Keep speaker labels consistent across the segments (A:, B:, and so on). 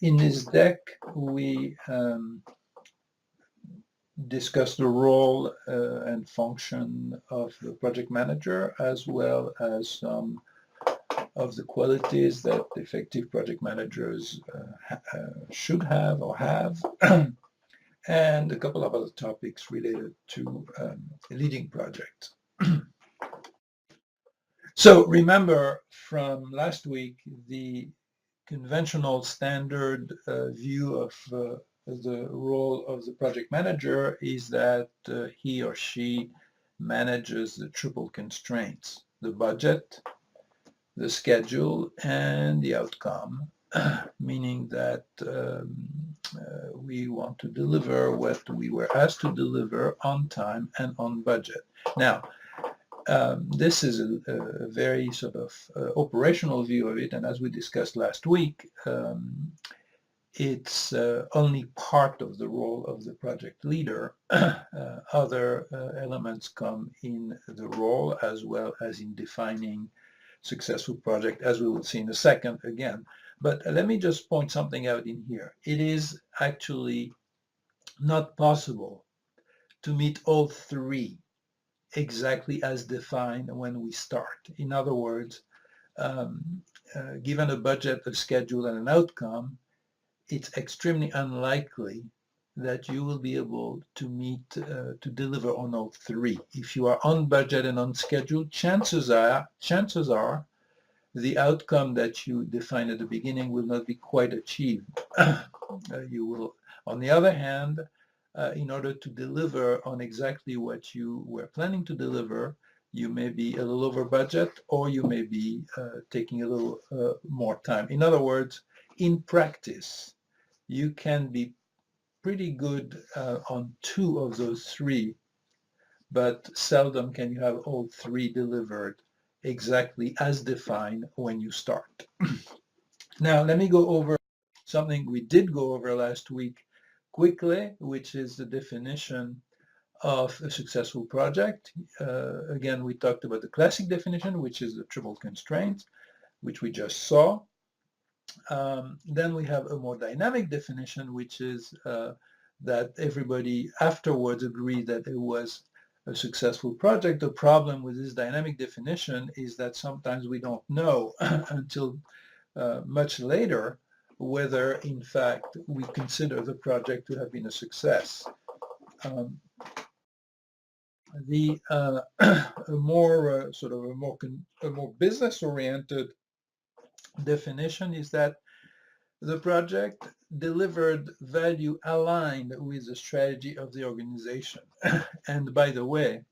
A: In this deck, we discuss the role and function of the project manager, as well as some of the qualities that effective project managers should have or have, and a couple of other topics related to leading projects. So remember from last week, the conventional standard view of the role of the project manager is that he or she manages the triple constraints: the budget, the schedule, and the outcome, meaning that we want to deliver what we were asked to deliver on time and on budget. Now, this is a very sort of operational view of it, and as we discussed last week, it's only part of the role of the project leader. Other elements come in the role, as well as in defining successful project, as we will see in a second again. But let me just point something out in here. It is actually not possible to meet all three exactly as defined when we start. In other words, given a budget, a schedule, and an outcome, it's extremely unlikely that you will be able to meet, to deliver on all three. If you are on budget and on schedule, chances are the outcome that you defined at the beginning will not be quite achieved. You will, on the other hand, in order to deliver on exactly what you were planning to deliver, you may be a little over budget, or you may be taking a little more time. In other words, in practice, you can be pretty good on two of those three, but seldom can you have all three delivered exactly as defined when you start. Now, let me go over something we did go over last week quickly, which is the definition of a successful project. Again, we talked about the classic definition, which is the triple constraint, which we just saw. Then we have a more dynamic definition, which is that everybody afterwards agreed that it was a successful project. The problem with this dynamic definition is that sometimes we don't know until much later whether, in fact, we consider the project to have been a success. A more sort of a more business-oriented definition is that the project delivered value aligned with the strategy of the organization. And by the way,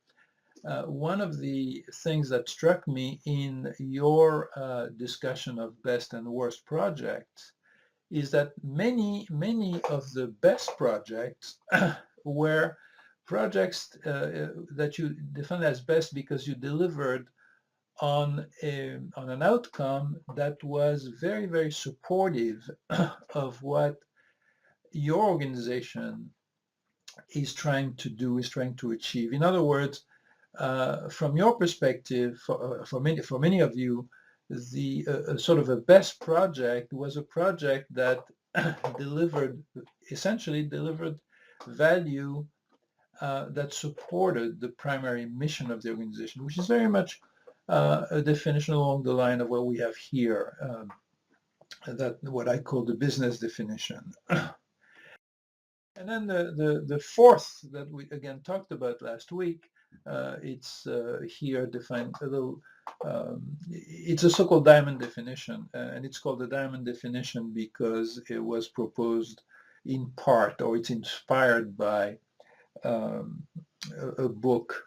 A: one of the things that struck me in your discussion of best and worst projects is that many of the best projects were projects that you define as best because you delivered on an outcome that was very supportive of what your organization is trying to do, is trying to achieve. In other words, from your perspective, for many of you, the sort of a best project was a project that essentially delivered value that supported the primary mission of the organization, which is very much a definition along the line of what we have here, that what I call the business definition. And then the fourth that we again talked about last week, it's here defined a little, it's a so-called diamond definition, and it's called the diamond definition because it was proposed in part, or it's inspired by a book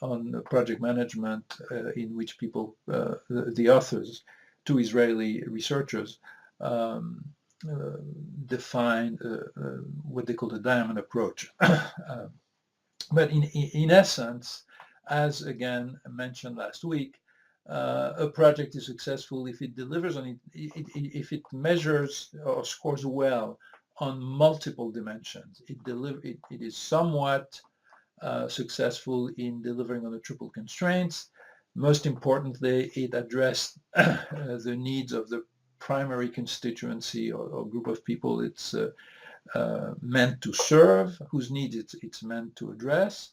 A: on project management in which people, the authors, two Israeli researchers, define what they call the diamond approach. But in essence, as again mentioned last week, a project is successful if it delivers on if it measures or scores well on multiple dimensions. It is somewhat successful in delivering on the triple constraints. Most importantly, it addressed the needs of the primary constituency or group of people it's meant to serve, whose needs it's meant to address.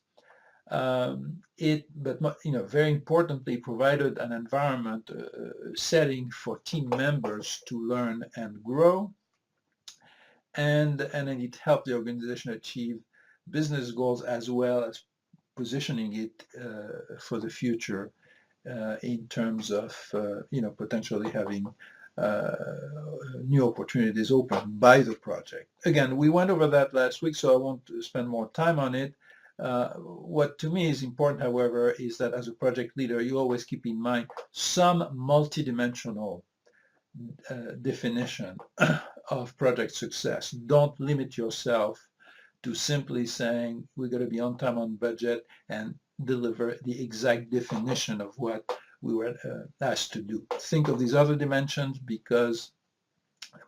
A: But very importantly, provided an environment, setting for team members to learn and grow, and then it helped the organization achieve business goals as well as positioning it for the future in terms of potentially having new opportunities opened by the project. Again, we went over that last week, so I won't spend more time on it. What to me is important, however, is that as a project leader, you always keep in mind some multidimensional definition of project success. Don't limit yourself to simply saying we're going to be on time, on budget, and deliver the exact definition of what we were asked to do. Think of these other dimensions, because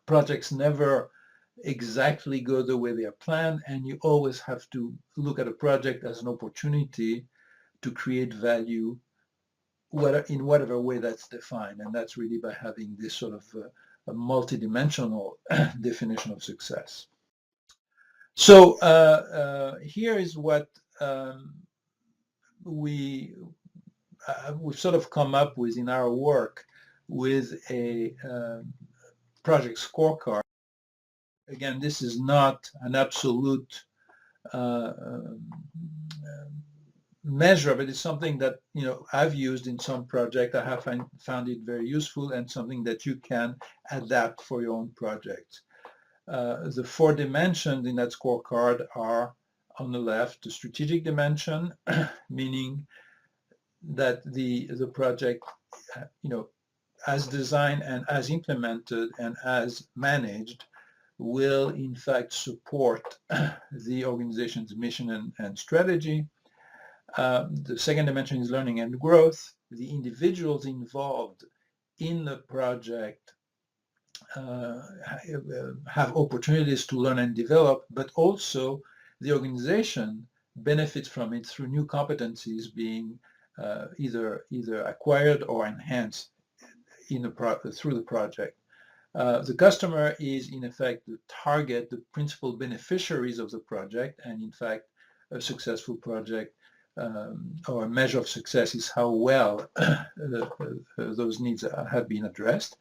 A: projects never exactly go the way they are planned, and you always have to look at a project as an opportunity to create value in whatever way that's defined, and that's really by having this sort of a multidimensional definition of success. So here is what we've sort of come up with in our work with a project scorecard. Again, this is not an absolute measure, but it's something that I've used in some project. I have found it very useful, and something that you can adapt for your own project. The 4 dimensions in that scorecard are, on the left, the strategic dimension, meaning that the project, as designed and as implemented and as managed, will in fact support the organization's mission and strategy. The second dimension is learning and growth. The individuals involved in the project have opportunities to learn and develop, but also the organization benefits from it through new competencies being either acquired or enhanced through the project. The customer is in effect the target, the principal beneficiaries of the project, and in fact a successful project or a measure of success is how well those needs have been addressed.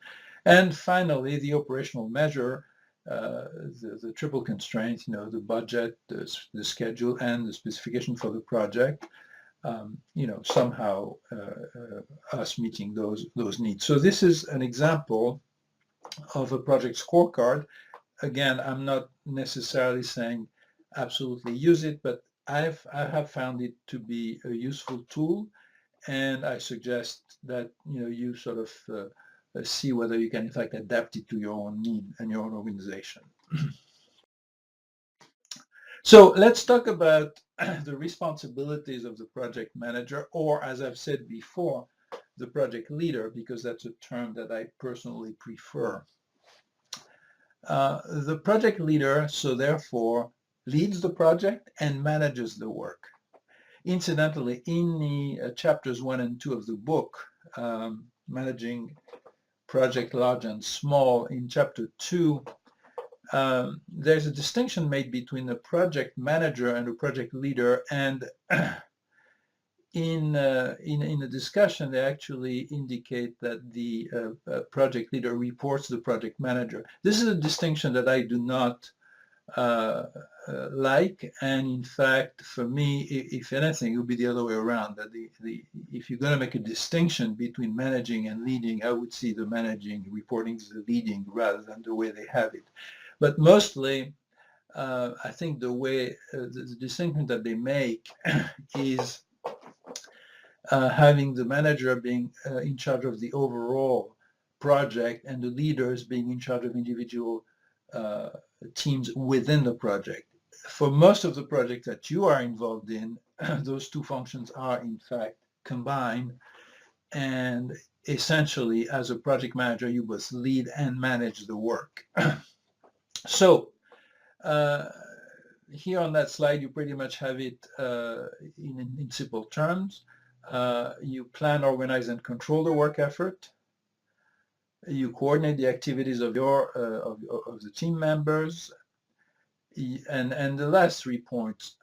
A: And finally, the operational measure, the triple constraints, the budget, the schedule, and the specification for the project, somehow us meeting those needs. So this is an example of a project scorecard. Again, I'm not necessarily saying absolutely use it, but I have found it to be a useful tool, and I suggest that you sort of see whether you can in fact adapt it to your own need and your own organization. So let's talk about the responsibilities of the project manager, or as I've said before, the project leader, because that's a term that I personally prefer. The project leader, so therefore, leads the project and manages the work. Incidentally, in the chapters 1 and 2 of the book, Managing Project Large and Small, in chapter 2, there's a distinction made between a project manager and a project leader, and in the discussion they actually indicate that the project leader reports to the project manager. This is a distinction that I do not like, and in fact for me, if anything, it would be the other way around, that if you're going to make a distinction between managing and leading, I would see the managing reporting to the leading rather than the way they have it. But mostly I think the way the distinction that they make is having the manager being in charge of the overall project and the leaders being in charge of individual teams within the project. For most of the projects that you are involved in, those two functions are in fact combined, and essentially as a project manager you both lead and manage the work. So here on that slide you pretty much have it in simple terms. You plan, organize, and control the work effort. You coordinate the activities of your of the team members. And the last 3 points,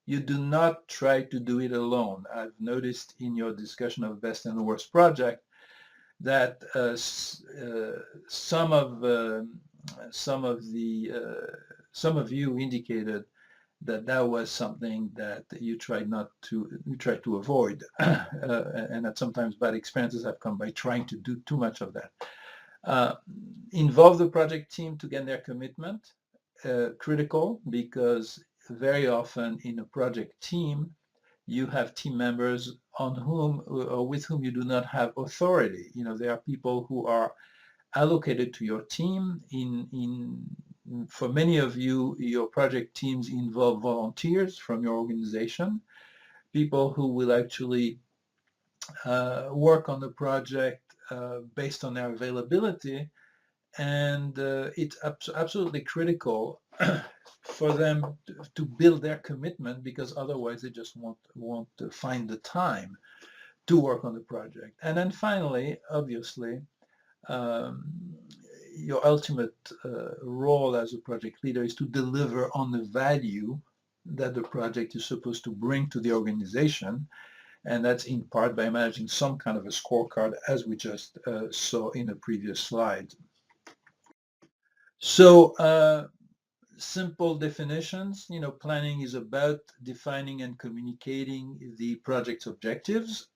A: you do not try to do it alone. I've noticed in your discussion of best and worst project that some of you indicated that was something that you tried to avoid, and that sometimes bad experiences have come by trying to do too much of that. Involve the project team to get their commitment. Critical, because very often in a project team you have team members on whom or with whom you do not have authority. There are people who are allocated to your team. For many of you, your project teams involve volunteers from your organization, people who will actually work on the project based on their availability, and it's absolutely critical for them to build their commitment, because otherwise they just won't find the time to work on the project. And then finally, obviously, um, your ultimate role as a project leader is to deliver on the value that the project is supposed to bring to the organization. And that's in part by managing some kind of a scorecard, as we just saw in a previous slide. So simple definitions, planning is about defining and communicating the project's objectives.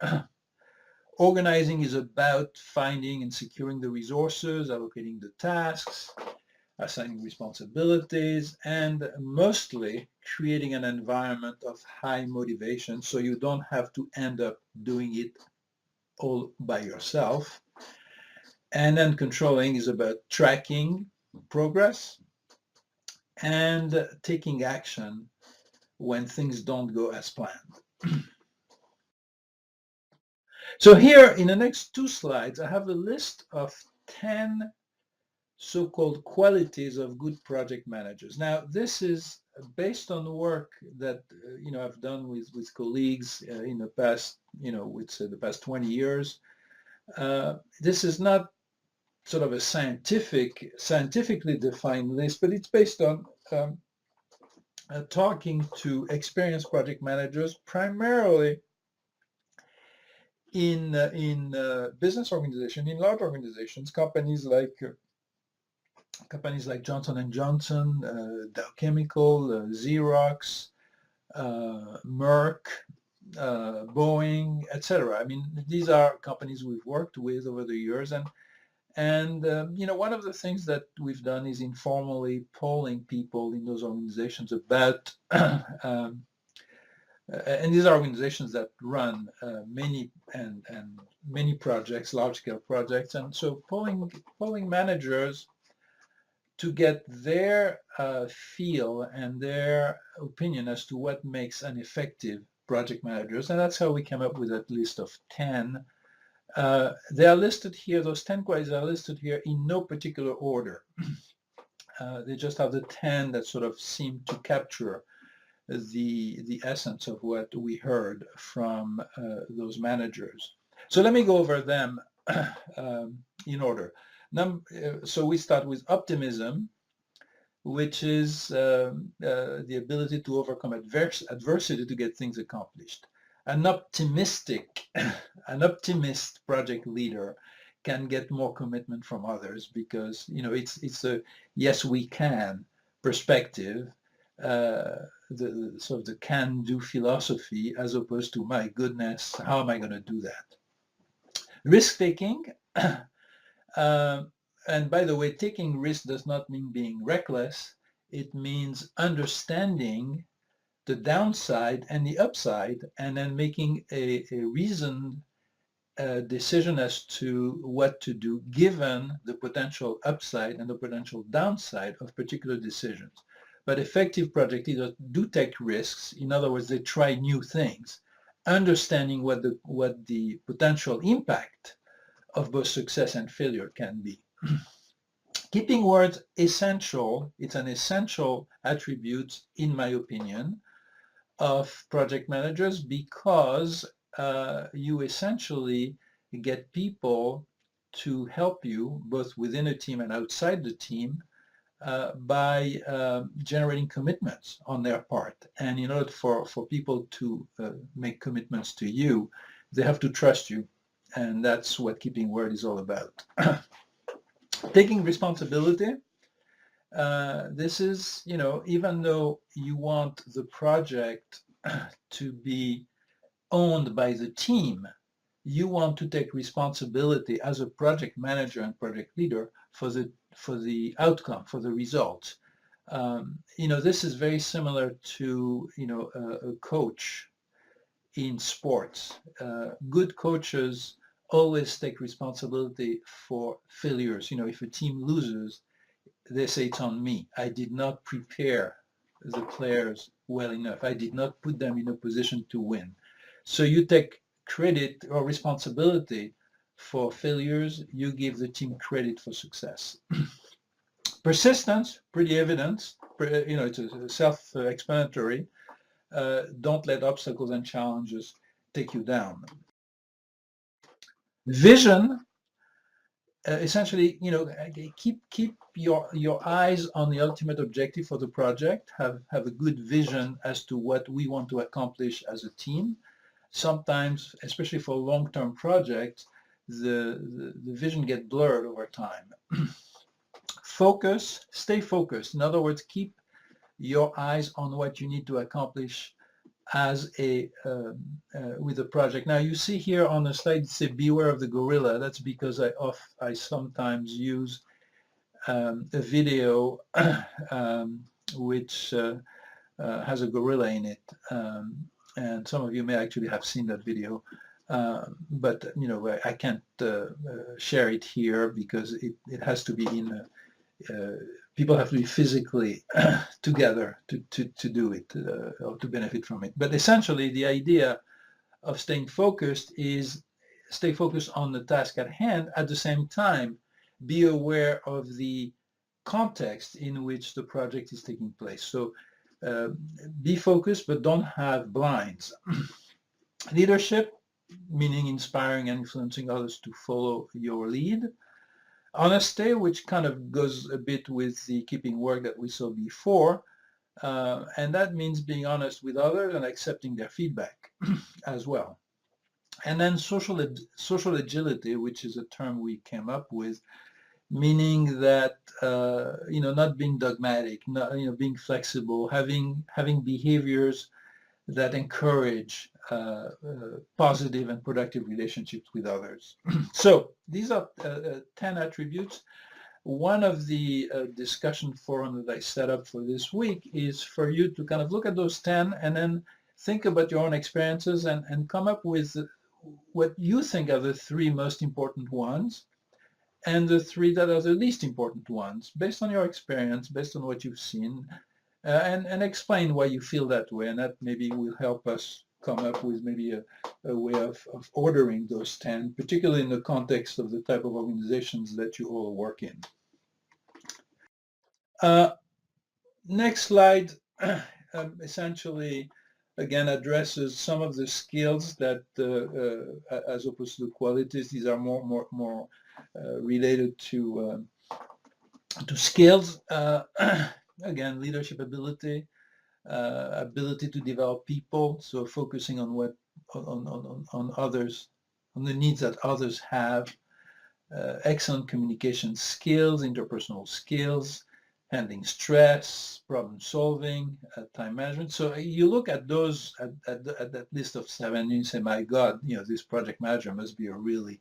A: Organizing is about finding and securing the resources, allocating the tasks, assigning responsibilities, and mostly creating an environment of high motivation so you don't have to end up doing it all by yourself. And then controlling is about tracking progress and taking action when things don't go as planned. So here in the next 2 slides, I have a list of 10 so-called qualities of good project managers. Now, this is based on work that I've done with colleagues in the past, the past 20 years. This is not sort of a scientifically defined list, but it's based on talking to experienced project managers, primarily in business organizations, in large organizations, companies like Johnson and Johnson, Dow Chemical, Xerox, Merck, Boeing, etc. I mean, these are companies we've worked with over the years, and one of the things that we've done is informally polling people in those organizations about, and these are organizations that run many projects, large-scale projects, and so polling managers to get their feel and their opinion as to what makes an effective project managers, and that's how we came up with that list of 10. They are listed here, those 10 qualities are listed here in no particular order. They just have the 10 that sort of seem to capture the essence of what we heard from those managers. So let me go over them in order. So we start with optimism, which is the ability to overcome adversity to get things accomplished. An optimist project leader can get more commitment from others because it's a yes we can perspective, the sort of the can-do philosophy, as opposed to my goodness, how am I going to do that? Risk-taking. And by the way, taking risk does not mean being reckless. It means understanding the downside and the upside, and then making a reasoned decision as to what to do given the potential upside and the potential downside of particular decisions. But effective project leaders do take risks. In other words, they try new things, understanding what the potential impact of both success and failure can be. Keeping words essential, it's an essential attribute, in my opinion, of project managers, because you essentially get people to help you both within a team and outside the team by generating commitments on their part. And in order for people to make commitments to you, they have to trust you. And that's what Keeping Word is all about. Taking responsibility. This is, even though you want the project to be owned by the team, you want to take responsibility as a project manager and project leader for the outcome, for the result. This is very similar to a coach in sports. Good coaches always take responsibility for failures. If a team loses, they say it's on me. I did not prepare the players well enough. I did not put them in a position to win. So you take credit or responsibility for failures. You give the team credit for success. Persistence, pretty evident. It's self-explanatory. Don't let obstacles and challenges take you down. Vision. Essentially, keep your eyes on the ultimate objective for the project. Have a good vision as to what we want to accomplish as a team. Sometimes, especially for long-term projects, the vision gets blurred over time. Focus, stay focused. In other words, keep your eyes on what you need to accomplish as with a project. Now you see here on the slide, it says beware of the gorilla. That's because I sometimes use a video which has a gorilla in it. And some of you may actually have seen that video, but I can't share it here because it has to be in people have to be physically together to do it or to benefit from it. But essentially, the idea of staying focused is stay focused on the task at hand. At the same time, be aware of the context in which the project is taking place. So be focused, but don't have blinds. Leadership, meaning inspiring and influencing others to follow your lead. Honesty, which kind of goes a bit with the Keeping Word that we saw before, and that means being honest with others and accepting their feedback as well. And then social agility, which is a term we came up with, meaning that not being dogmatic, not being flexible, having behaviors that encourage positive and productive relationships with others. So these are 10 attributes. One of the discussion forum that I set up for this week is for you to kind of look at those 10 and then think about your own experiences and come up with what you think are the 3 most important ones and the 3 that are the least important ones based on your experience, based on what you've seen, and explain why you feel that way, and that maybe will help us come up with maybe a way of ordering those 10, particularly in the context of the type of organizations that you all work in. Next slide essentially, again, addresses some of the skills that, as opposed to the qualities, these are more related to skills. Again, leadership ability, ability to develop people, so focusing on what on others, on the needs that others have, excellent communication skills, interpersonal skills, handling stress, problem solving, time management. So you look at those at that list of 7, and you say, my God, this project manager must be a really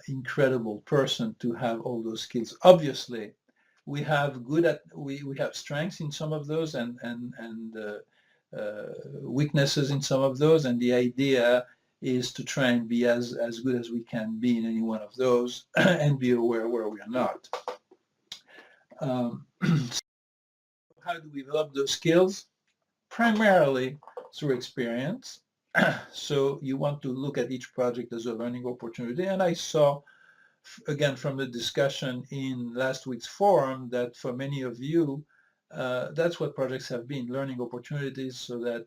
A: incredible person to have all those skills. Obviously, we have we have strengths in some of those and weaknesses in some of those, and the idea is to try and be as good as we can be in any one of those and be aware where we are not. How do we develop those skills? Primarily through experience. So you want to look at each project as a learning opportunity, and I saw again from the discussion in last week's forum that for many of you that's what projects have been, learning opportunities, so that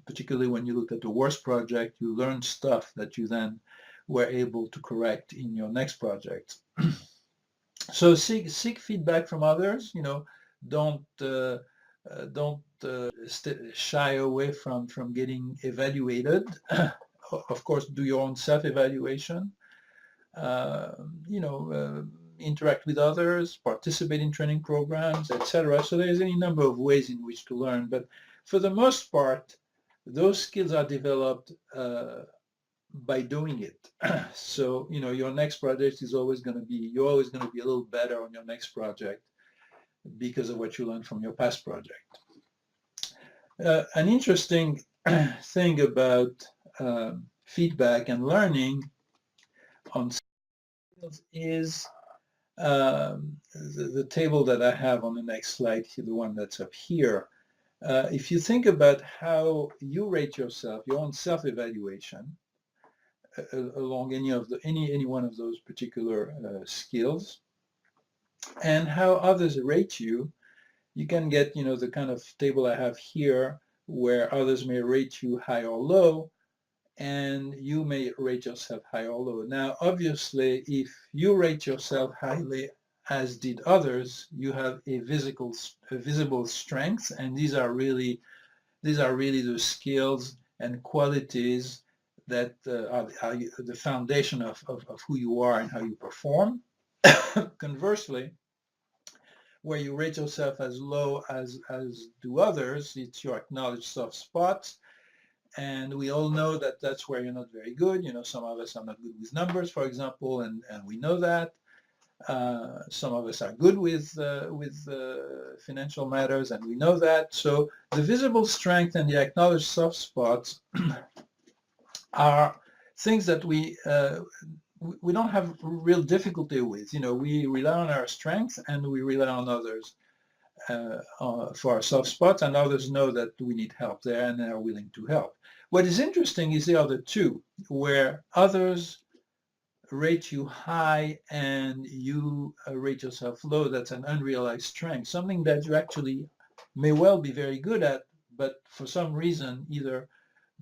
A: particularly when you look at the worst project, you learn stuff that you then were able to correct in your next project. So seek feedback from others. Don't shy away from getting evaluated. Of course, do your own self-evaluation. Uh, Interact with others, participate in training programs, etc. So there's any number of ways in which to learn. But for the most part, those skills are developed by doing it. So, your next project is always going to be, you're always going to be a little better on your next project because of what you learned from your past project. An interesting thing about feedback and learning on skills is the table that I have on the next slide, the one that's up here. If you think about how you rate yourself, your own self-evaluation, along any one of those particular skills, and how others rate you, you can get the kind of table I have here, where others may rate you high or low, and you may rate yourself high or low. Now, obviously, if you rate yourself highly, as did others, you have a visible strength, and these are really the skills and qualities that are the foundation of who you are and how you perform. Conversely, where you rate yourself as low as do others, it's your acknowledged soft spots. And we all know that that's where you're not very good. Some of us are not good with numbers, for example, and we know that. Some of us are good with financial matters, and we know that. So the visible strength and the acknowledged soft spots are things that we don't have real difficulty with. We rely on our strengths and we rely on others for our soft spots, and others know that we need help there and they are willing to help. What is interesting is the other two, where others rate you high and you rate yourself low. That's an unrealized strength, something that you actually may well be very good at, but for some reason either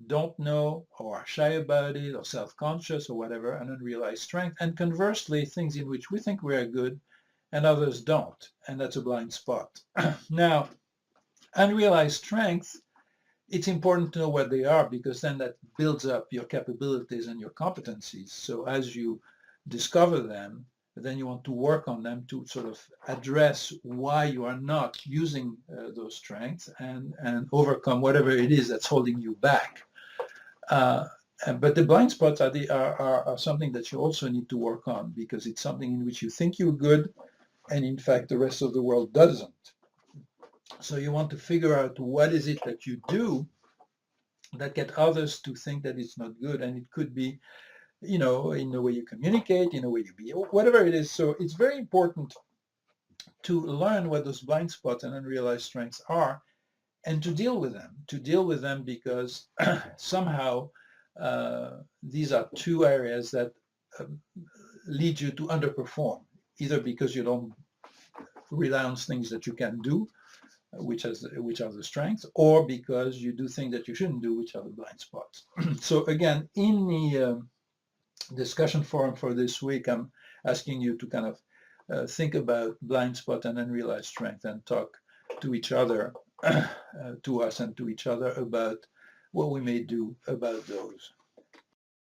A: don't know or are shy about it or self-conscious or whatever, an unrealized strength. And conversely, things in which we think we are good and others don't, and that's a blind spot. Now, unrealized strengths, it's important to know what they are, because then that builds up your capabilities and your competencies. So as you discover them, then you want to work on them to sort of address why you are not using those strengths and overcome whatever it is that's holding you back. But the blind spots are something that you also need to work on, because it's something in which you think you're good, and in fact the rest of the world doesn't. So you want to figure out what is it that you do that get others to think that it's not good, and it could be, in the way you communicate, in the way you be, whatever it is. So it's very important to learn what those blind spots and unrealized strengths are, and to deal with them, because somehow these are two areas that lead you to underperform, either because you don't rely on things that you can do, which are the strengths, or because you do things that you shouldn't do, which are the blind spots. So again, in the discussion forum for this week, I'm asking you to kind of think about blind spot and unrealized strength, and talk to each other, to us and to each other, about what we may do about those.